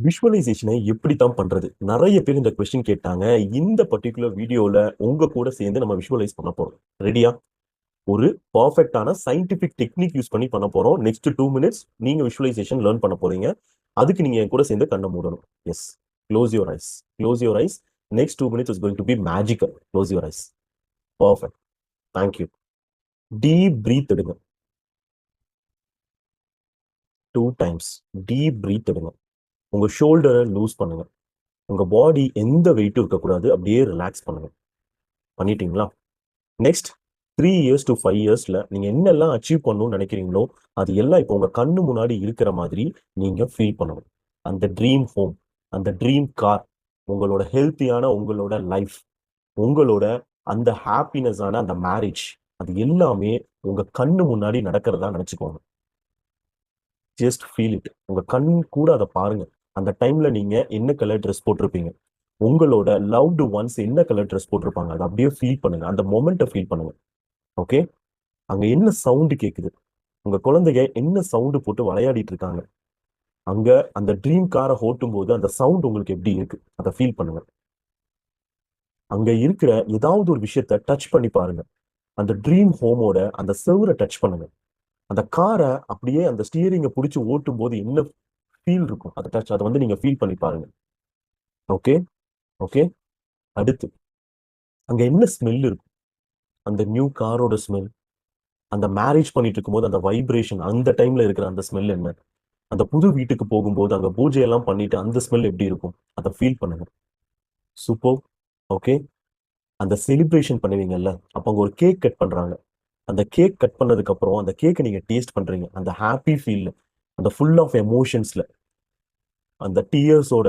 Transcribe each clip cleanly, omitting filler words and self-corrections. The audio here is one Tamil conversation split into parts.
விஷுவலைசேஷனை எப்படி தான் பண்றது? நெறைய பேர் இந்த கொஸ்டின் கேட்டாங்க. இந்த பர்ட்டிகுலர் வீடியோல உங்க கூட சேர்ந்து நம்ம விஷுவலைஸ் பண்ண போறோம். ரெடியா? ஒரு பெர்ஃபெக்ட்டான சயன்டிஃபிக் டெக்னிக் யூஸ் பண்ணி பண்ண போறோம். நெக்ஸ்ட் 2 மினிட்ஸ் நீங்க விஷுவலைசேஷன் லேர்ன் பண்ண போறீங்க. அதுக்கு நீங்க என் கூட சேர்ந்து கண்ண மூடணும். Yes. Close your eyes. Close your eyes. Next 2 minutes is going to be magical. Close your eyes. Perfect. Thank you. Deep breath எடுங்க. 2 டைம்ஸ். டீப் பிரீத் எடுங்க. உங்க ஷோல்டர லூஸ் பண்ணுங்க. உங்க பாடி எந்த வெயிட்டும் இருக்கக்கூடாது. அப்படியே ரிலாக்ஸ் பண்ணுங்க. பண்ணிட்டீங்களா? நெக்ஸ்ட் 3 இயர்ஸ் to 5 இயர்ஸ்ல நீங்க என்னெல்லாம் அச்சீவ் பண்ணணும்னு நினைக்கிறீங்களோ, அது எல்லாம் இப்போ உங்க கண்ணு முன்னாடி இருக்கிற மாதிரி நீங்க ஃபீல் பண்ணணும். அந்த ட்ரீம் ஹோம், அந்த ட்ரீம் கார், உங்களோட ஹெல்த்தியான உங்களோட லைஃப், உங்களோட அந்த ஹாப்பினஸான அந்த மேரேஜ், அது எல்லாமே உங்க கண்ணு முன்னாடி நடக்கிறதா நினைச்சுக்கோங்க. Just feel it. உங்க கண் கூட அத பாருங்க. அந்த டைம்ல நீங்க என்ன கலர் ட்ரெஸ் போட்டிருப்பீங்க? உங்களோட லவ்டு ஒன்ஸ் என்ன கலர் ட்ரெஸ் போட்டிருப்பாங்க? அத அப்படியே ஃபீல் பண்ணுங்க. அந்த மொமெண்ட்ட ஃபீல் பண்ணுங்க. ஓகே? அங்க என்ன சவுண்ட் கேக்குது? உங்க குழந்தைங்க என்ன சவுண்ட் போட்டு விளையாடிட்டு இருக்காங்க? அங்க அந்த ட்ரீம் கார ஓட்டும்போது அந்த சவுண்ட் உங்களுக்கு எப்படி இருக்கு? அத ஃபீல் பண்ணுங்க. அங்க இருக்கிற ஏதாவது ஒரு விஷயத்த டச் பண்ணி பாருங்க. அந்த ட்ரீம் ஹோமோட அந்த செவுர டச் பண்ணுங்க. அந்த கார அப்படியே அந்த ஸ்டீரிங்க புடிச்சு ஓட்டும்போது என்ன ஃபீல் இருக்கும்? அத வந்து நீங்க ஃபீல் பண்ணி பாருங்க. ஓகே? ஓகே? அடுத்து அங்க என்ன ஸ்மெல் இருக்கும்? அந்த நியூ காரோட ஸ்மெல், அந்த மேரேஜ் பண்ணிட்டு இருக்கும்போது அந்த வைப்ரேஷன் அந்த டைம்ல இருக்கிற அந்த ஸ்மெல் என்ன? அந்த புது வீட்டுக்கு போகும்போது அங்க பூஜை எல்லாம் பண்ணிட்டு அந்த ஸ்மெல் எப்படி இருக்கும்? அத ஃபீல் பண்ணுங்க. சூப்பர். ஓகே. அந்த செலிப்ரேஷன் பண்ணுவீங்கல்ல, அப்ப அங்க ஒரு கேக் கட் பண்றாங்க. அந்த கேக் கட் பண்ணதுக்கு அப்புறம் அந்த கேக்க நீங்க டேஸ்ட் பண்றீங்க. அந்த ஹாப்பி ஃபீல்ல, அந்த ஃபுல் ஆஃப் எமோஷன்ஸ்ல, அந்த டியர்ஸோட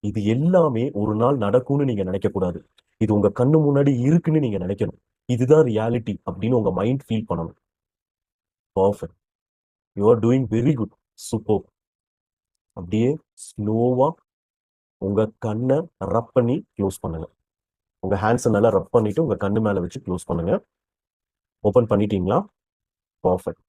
இது எல்லாமே ஒரு நாள் நடக்கும்னு நீங்க நினைக்கக் கூடாது. இது உங்க கண்ணு முன்னாடி இருக்குன்னு நீங்க நினைக்கணும். இதுதான் ரியாலிட்டி அப்படின்னு உங்க மைண்ட் ஃபீல் பண்ணணும். Perfect. You are doing very good. Super. அப்படியே ஸ்லோவா உங்க கண்ண ரப் பண்ணி க்ளோஸ் பண்ணுங்க. உங்க ஹேண்ட்ஸ நல்லா ரப் பண்ணிட்டு உங்க கண்ணு மேல வச்சு க்ளோஸ் பண்ணுங்க. ஓப்பன் பண்ணிட்டீங்களா? பெர்ஃபெக்ட்.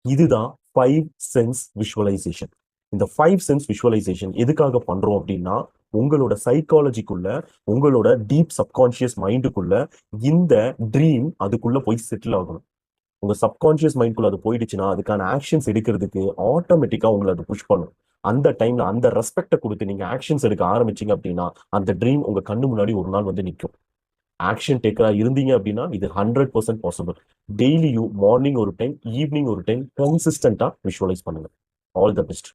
இதுதான் 5 சென்ஸ் விஷுவலைசேஷன். இந்த 5 சென்ஸ் விஷுவலைசேஷன் எதுக்காக பண்றோம் அப்படின்னா, உங்களோட சைக்காலஜிக்குள்ள, உங்களோட டீப் சப்கான்ஷியஸ் மைண்டுக்குள்ள இந்த ட்ரீம் அதுக்குள்ள போய் செட்டில் ஆகணும். உங்க சப்கான்ஷியஸ் மைண்ட்குள்ள அது போயிடுச்சுன்னா, அதுக்கான ஆக்ஷன்ஸ் எடுக்கிறதுக்கு ஆட்டோமேட்டிக்கா உங்கள அது புஷ் பண்ணும். அந்த டைம்ல அந்த ரெஸ்பெக்ட்ட குடுத்து நீங்க ஆக்ஷன்ஸ் எடுக்க ஆரம்பிச்சீங்க அப்படின்னா, அந்த ட்ரீம் உங்க கண்ணு முன்னாடி ஒரு நாள் வந்து நிக்கும். ஆக்ஷன் டேக்கரா இருந்தீங்க அப்படின்னா, இது 100% பாசிபிள். டெய்லியும் மார்னிங் ஒரு டைம், ஈவினிங் ஒரு டைம் கன்சிஸ்டன்ட்டா விஷுவலைஸ் பண்ணுங்க. All the best.